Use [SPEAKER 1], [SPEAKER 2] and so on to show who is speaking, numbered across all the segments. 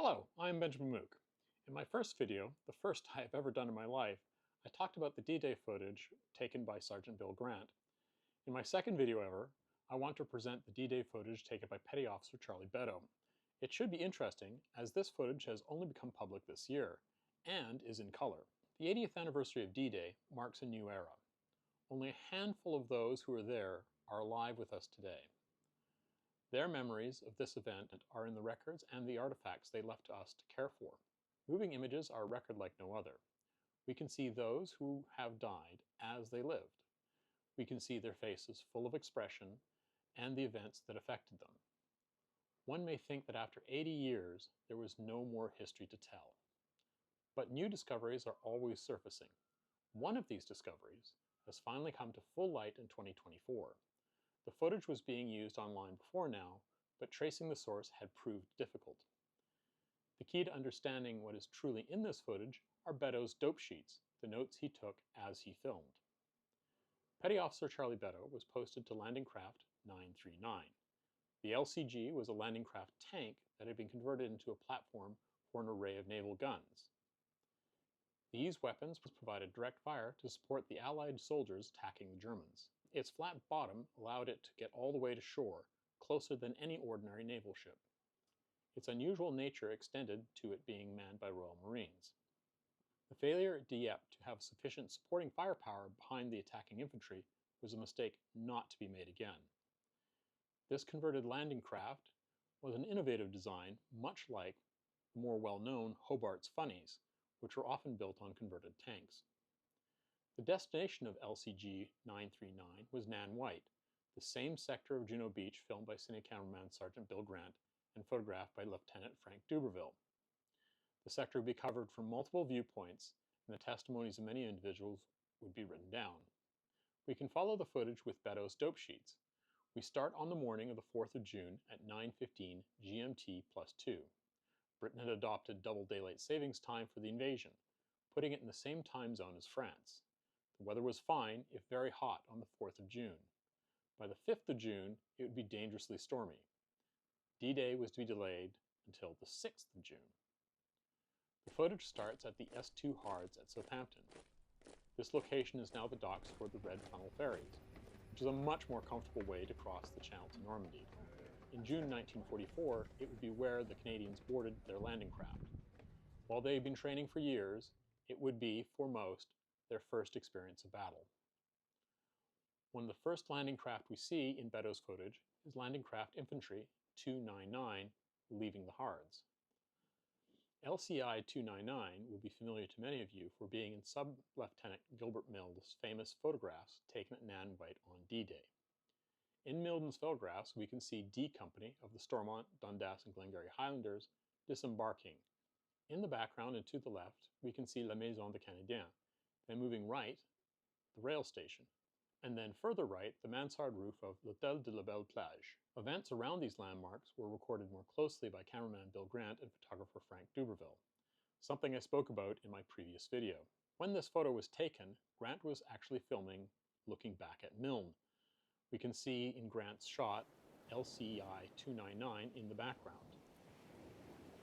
[SPEAKER 1] Hello, I'm Benjamin Mook. In my first video, the first I have ever done in my life, I talked about the D-Day footage taken by Sergeant Bill Grant. In my second video ever, I want to present the D-Day footage taken by Petty Officer Charlie Beddoe. It should be interesting, as this footage has only become public this year, and is in color. The 80th anniversary of D-Day marks a new era. Only a handful of those who were there are alive with us today. Their memories of this event are in the records and the artifacts they left to us to care for. Moving images are a record like no other. We can see those who have died as they lived. We can see their faces full of expression and the events that affected them. One may think that after 80 years, there was no more history to tell. But new discoveries are always surfacing. One of these discoveries has finally come to full light in 2024. The footage was being used online before now, but tracing the source had proved difficult. The key to understanding what is truly in this footage are Beddoe's dope sheets, the notes he took as he filmed. Petty Officer Charlie Beddoe was posted to Landing Craft 939. The LCG was a landing craft tank that had been converted into a platform for an array of naval guns. These weapons provided direct fire to support the Allied soldiers attacking the Germans. Its flat bottom allowed it to get all the way to shore, closer than any ordinary naval ship. Its unusual nature extended to it being manned by Royal Marines. The failure at Dieppe to have sufficient supporting firepower behind the attacking infantry was a mistake not to be made again. This converted landing craft was an innovative design, much like the more well-known Hobart's Funnies, which were often built on converted tanks. The destination of LCG 939 was Nan White, the same sector of Juno Beach filmed by cine cameraman Sergeant Bill Grant and photographed by Lieutenant Frank Duberville. The sector would be covered from multiple viewpoints, and the testimonies of many individuals would be written down. We can follow the footage with Beddoe's dope sheets. We start on the morning of the 4th of June at 9:15 GMT +2. Britain had adopted double daylight savings time for the invasion, putting it in the same time zone as France. The weather was fine, if very hot, on the 4th of June. By the 5th of June, it would be dangerously stormy. D-Day was to be delayed until the 6th of June. The footage starts at the S2 Hards at Southampton. This location is now the docks for the Red Funnel ferries, which is a much more comfortable way to cross the Channel to Normandy. In June 1944, it would be where the Canadians boarded their landing craft. While they had been training for years, it would be, for most, their first experience of battle. One of the first landing craft we see in Beddoe's footage is Landing Craft Infantry 299 leaving the Hards. LCI 299 will be familiar to many of you for being in Sub-Lieutenant Gilbert Mills' famous photographs taken at Nan White on D-Day. In Milden's photographs, we can see D Company of the Stormont, Dundas, and Glengarry Highlanders disembarking. In the background and to the left, we can see La Maison des Canadiens. Then moving right, the rail station, and then further right, the mansard roof of l'Hôtel de la Belle Plage. Events around these landmarks were recorded more closely by cameraman Bill Grant and photographer Frank Duberville, something I spoke about in my previous video. When this photo was taken, Grant was actually filming looking back at Milne. We can see in Grant's shot LCI 299 in the background.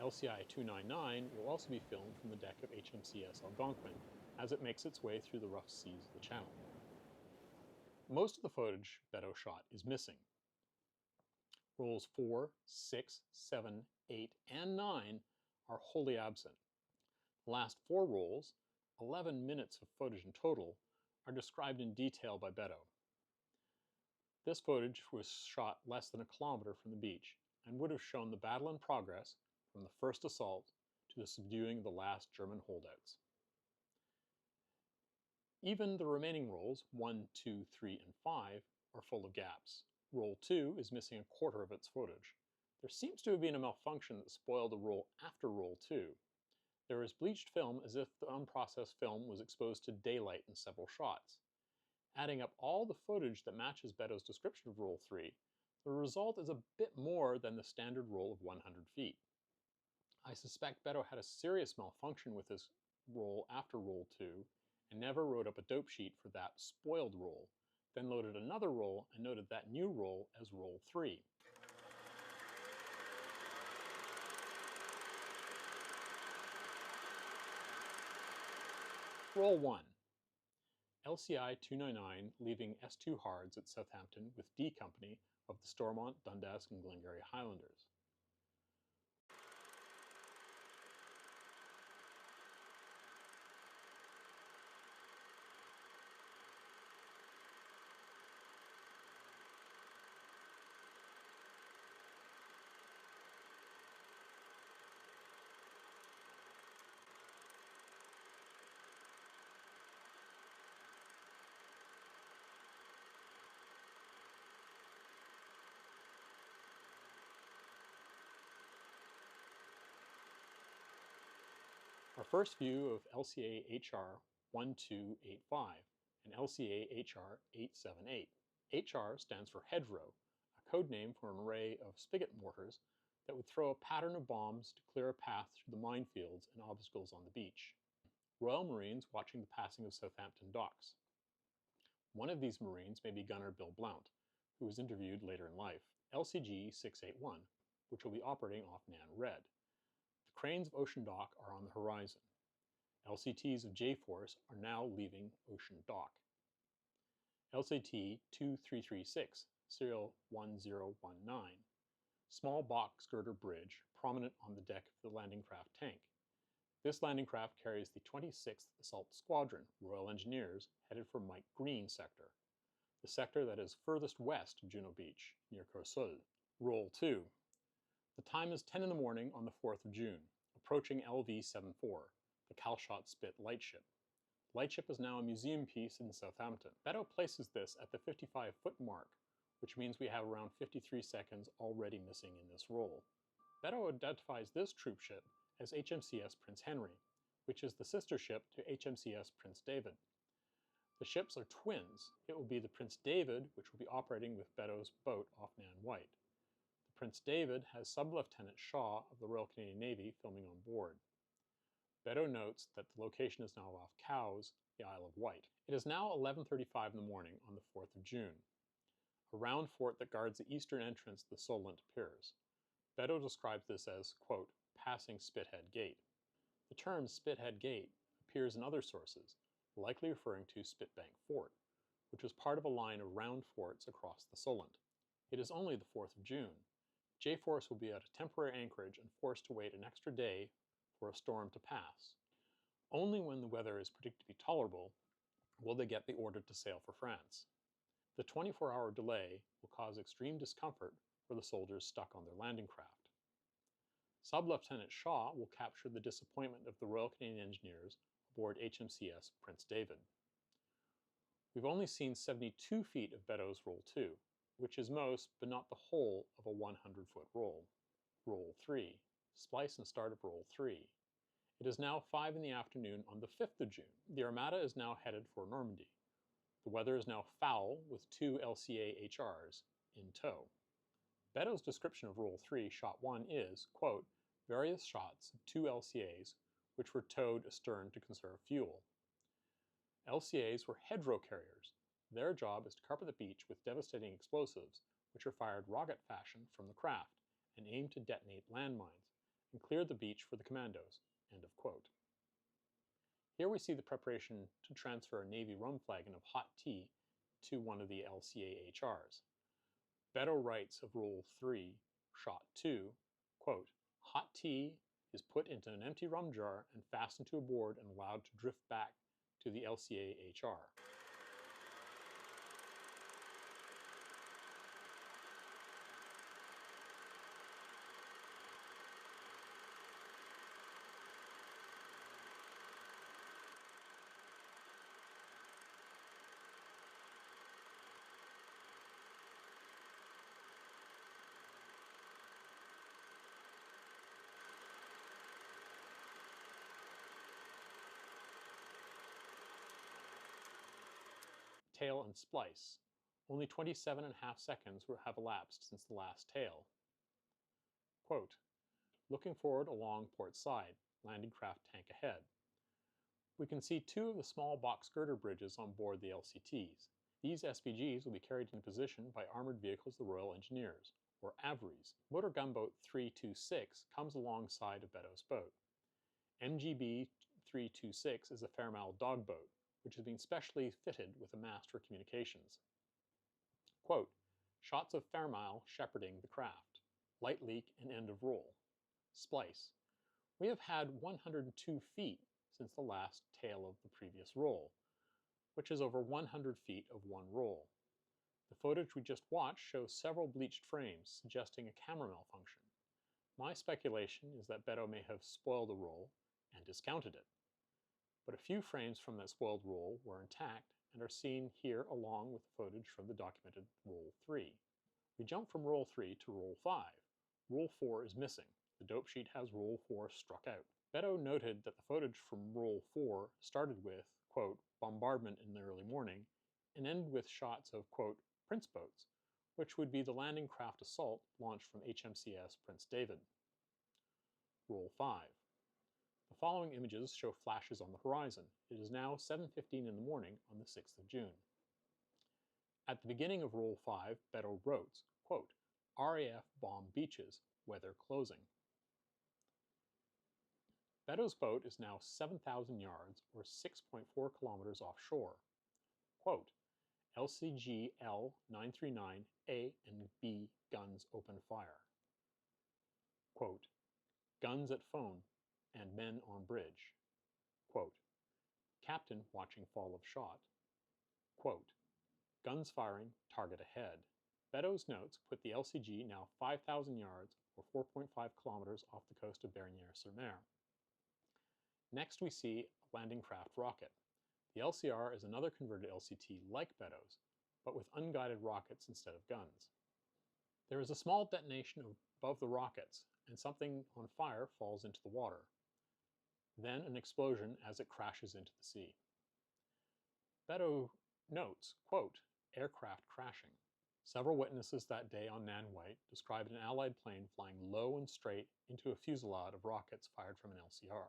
[SPEAKER 1] LCI 299 will also be filmed from the deck of HMCS Algonquin as it makes its way through the rough seas of the Channel. Most of the footage Beddoe shot is missing. Rolls 4, 6, 7, 8, and 9 are wholly absent. The last 4 rolls, 11 minutes of footage in total, are described in detail by Beddoe. This footage was shot less than a kilometer from the beach and would have shown the battle in progress from the first assault to the subduing of the last German holdouts. Even the remaining rolls, 1, 2, 3, and 5, are full of gaps. Roll 2 is missing a quarter of its footage. There seems to have been a malfunction that spoiled the roll after Roll 2. There is bleached film as if the unprocessed film was exposed to daylight in several shots. Adding up all the footage that matches Beddoe's description of Roll 3, the result is a bit more than the standard roll of 100 feet. I suspect Beddoe had a serious malfunction with his roll after Roll 2, and never wrote up a dope sheet for that spoiled roll, then loaded another roll and noted that new roll as Roll 3. Roll 1. LCI 299 leaving S2 Hards at Southampton with D Company of the Stormont, Dundas and Glengarry Highlanders. Our first view of LCA HR 1285 and LCA HR 878. HR stands for hedgerow, a code name for an array of spigot mortars that would throw a pattern of bombs to clear a path through the minefields and obstacles on the beach. Royal Marines watching the passing of Southampton docks. One of these Marines may be Gunner Bill Blount, who was interviewed later in life. LCG 681, which will be operating off Nan Red. The cranes of Ocean Dock are on the horizon. LCTs of J-Force are now leaving Ocean Dock. LCT 2336, serial 1019, small box girder bridge prominent on the deck of the landing craft tank. This landing craft carries the 26th Assault Squadron, Royal Engineers, headed for Mike Green sector, the sector that is furthest west of Juno Beach, near Courseulles. Roll 2. The time is 10 in the morning on the 4th of June, approaching LV-74, the Calshot Spit lightship. Lightship is now a museum piece in Southampton. Beddoe places this at the 55-foot mark, which means we have around 53 seconds already missing in this roll. Beddoe identifies this troopship as HMCS Prince Henry, which is the sister ship to HMCS Prince David. The ships are twins. It will be the Prince David which will be operating with Beddoe's boat off Nan White. The Prince David has Sub-Lieutenant Shaw of the Royal Canadian Navy filming on board. Beddoe notes that the location is now off Cowes, the Isle of Wight. It is now 11:35 in the morning on the 4th of June. A round fort that guards the eastern entrance to the Solent appears. Beddoe describes this as, quote, passing Spithead Gate. The term Spithead Gate appears in other sources, likely referring to Spitbank Fort, which was part of a line of round forts across the Solent. It is only the 4th of June. J-Force will be at a temporary anchorage and forced to wait an extra day for a storm to pass. Only when the weather is predicted to be tolerable will they get the order to sail for France. The 24-hour delay will cause extreme discomfort for the soldiers stuck on their landing craft. Sub-Lieutenant Shaw will capture the disappointment of the Royal Canadian Engineers aboard HMCS Prince David. We've only seen 72 feet of Beddoe's Roll 2, which is most, but not the whole, of a 100-foot roll. Roll 3. Splice and start of Roll 3. It is now 5 in the afternoon on the 5th of June. The Armada is now headed for Normandy. The weather is now foul with 2 LCA HRs in tow. Beddoe's description of Roll 3, Shot 1 is, quote, various shots of 2 LCAs which were towed astern to conserve fuel. LCAs were hedgerow carriers. Their job is to carpet the beach with devastating explosives which are fired rocket fashion from the craft and aimed to detonate landmines and clear the beach for the commandos, end of quote. Here we see the preparation to transfer a Navy rum flagon of hot tea to one of the LCA HRs. Beddoe writes of Roll 3, Shot 2, quote, hot tea is put into an empty rum jar and fastened to a board and allowed to drift back to the LCA HR. Tail and splice. Only 27.5 seconds have elapsed since the last tail. Quote, looking forward along port side, landing craft tank ahead. We can see 2 of the small box girder bridges on board the LCTs. These SBGs will be carried in position by armored vehicles of the Royal Engineers, or AVREs. Motor gunboat 326 comes alongside of Beddoe's boat. MGB 326 is a Fairmile dog boat, which has been specially fitted with a mast for communications. Quote, shots of Fairmile shepherding the craft. Light leak and end of roll. Splice. We have had 102 feet since the last tail of the previous roll, which is over 100 feet of one roll. The footage we just watched shows several bleached frames, suggesting a camera malfunction. My speculation is that Beddoe may have spoiled the roll and discounted it. But a few frames from that spoiled roll were intact and are seen here along with the footage from the documented roll 3. We jump from roll 3 to roll 5. Roll 4 is missing. The dope sheet has roll 4 struck out. Beddoe noted that the footage from roll 4 started with, quote, bombardment in the early morning, and ended with shots of, quote, Prince boats, which would be the landing craft assault launched from HMCS Prince David. Roll 5. The following images show flashes on the horizon. It is now 7:15 in the morning on the 6th of June. At the beginning of roll 5, Beddoe wrote, quote, RAF bomb beaches, weather closing. Beddoe's boat is now 7,000 yards or 6.4 kilometers offshore. Quote, LCG L939 A and B guns open fire. Quote, guns at phone and men on bridge. Quote, captain watching fall of shot. Quote, guns firing, target ahead. Beddoe's notes put the LCG now 5,000 yards or 4.5 kilometers off the coast of Bernières-sur-Mer. Next we see a landing craft rocket. The LCR is another converted LCT like Beddoe's, but with unguided rockets instead of guns. There is a small detonation above the rockets, and something on fire falls into the water. Then an explosion as it crashes into the sea. Beddoe notes, quote, aircraft crashing. Several witnesses that day on Nan White described an Allied plane flying low and straight into a fusillade of rockets fired from an LCR.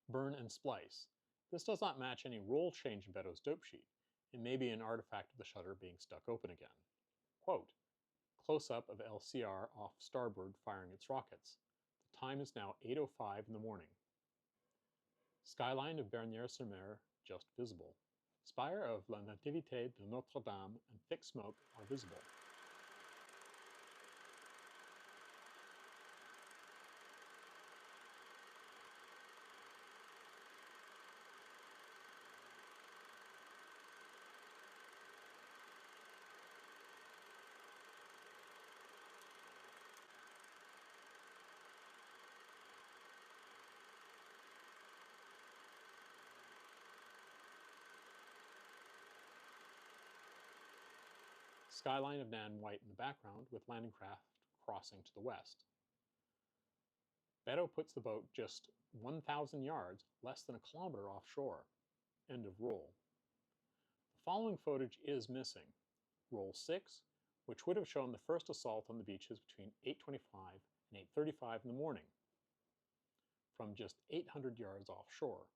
[SPEAKER 1] Burn and splice. This does not match any roll change in Beddoe's dope sheet. It may be an artifact of the shutter being stuck open again. Quote, close-up of LCR off starboard firing its rockets. The time is now 8:05 in the morning. Skyline of Bernières-sur-Mer just visible. Spire of La Nativité de Notre-Dame and thick smoke are visible. Skyline of Nan White in the background with landing craft crossing to the west. Beddoe puts the boat just 1,000 yards, less than a kilometer offshore. End of roll. The following footage is missing. Roll 6, which would have shown the first assault on the beaches between 8:25 and 8:35 in the morning, from just 800 yards offshore.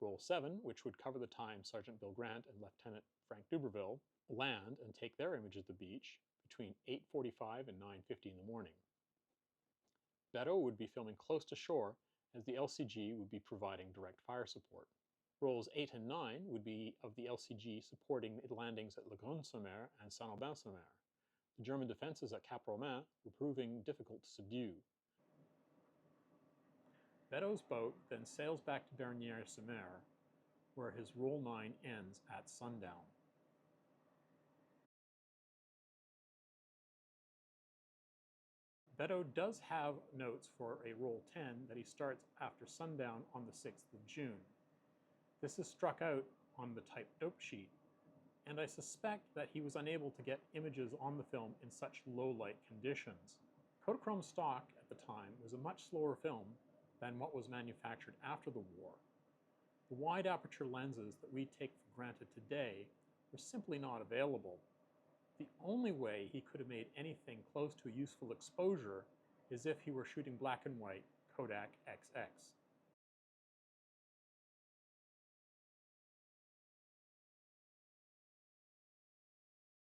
[SPEAKER 1] Roll 7, which would cover the time Sergeant Bill Grant and Lieutenant Frank Duberville land and take their image of the beach between 8:45 and 9:50 in the morning. Beddoe would be filming close to shore as the LCG would be providing direct fire support. Rolls 8 and 9 would be of the LCG supporting the landings at Lagune-sur-Mer and Saint-Aubin-sur-Mer. The German defenses at Cap Romain were proving difficult to subdue. Beddoe's boat then sails back to Bernières-sur-Mer, where his Roll 9 ends at sundown. Beddoe does have notes for a Roll 10 that he starts after sundown on the 6th of June. This is struck out on the type dope sheet, and I suspect that he was unable to get images on the film in such low light conditions. Kodachrome stock at the time was a much slower film than what was manufactured after the war. The wide aperture lenses that we take for granted today were simply not available. The only way he could have made anything close to a useful exposure is if he were shooting black and white Kodak XX.